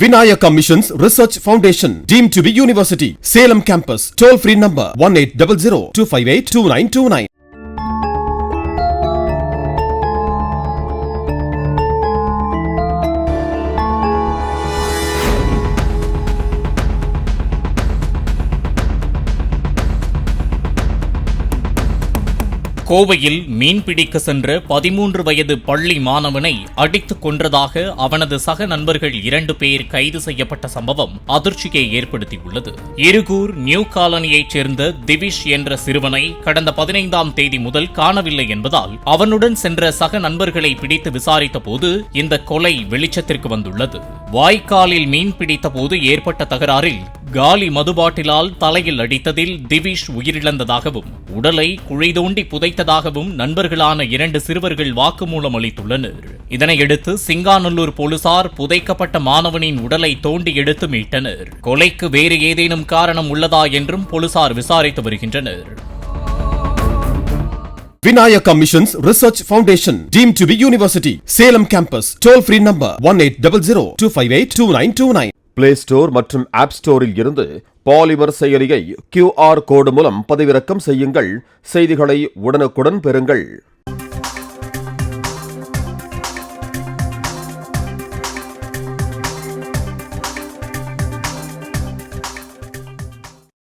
Vinayaka Missions Research Foundation, deemed to be university. Salem campus. Toll free number 1800-258-2929. கோவையில் மீன்பிடிக்க சென்ற 13 வயது பள்ளி மாணவனை அடித்துக் கொன்றதாக அவனது சக நண்பர்கள் 2 பேர் கைது செய்யப்பட்ட சம்பவம் அதிர்ச்சியை ஏற்படுத்தியுள்ளது. இருகூர் நியூ காலனியைச் சேர்ந்த திவிஷ் என்ற சிறுவனை கடந்த 15ஆம் தேதி முதல் காணவில்லை என்பதால் அவனுடன் சென்ற சக நண்பர்களை பிடித்து விசாரித்த போது இந்த கொலை வெளிச்சத்திற்கு வந்துள்ளது. வாய்க்காலில் மீன் பிடித்த போது ஏற்பட்ட தகராறில் காலி மதுபாட்டிலால் தலையில் அடித்ததில் திவிஷ் உயிரிழந்ததாகவும் உடலை குழி தோண்டி புதைத்ததாகவும் நண்பர்களான 2 சிறுவர்கள் வாக்குமூலம் அளித்துள்ளனர். இதனையடுத்து சிங்காநல்லூர் போலீசார் புதைக்கப்பட்ட மாணவனின் உடலை தோண்டி எடுத்து மீட்டனர். கொலைக்கு வேறு ஏதேனும் காரணம் உள்ளதா என்றும் போலீசார் விசாரித்து வருகின்றனர். Vinayaka Missions Research Foundation, deemed to be university. Salem campus. Toll free number 1800-258-2929. Play store மற்றும் ஆப் ஸ்டோரில் இருந்து பாலிமர் செயலியை QR கோடு மூலம் பதிவிறக்கம் செய்யுங்கள். செய்திகளை உடனுக்குடன் பெறுங்கள்.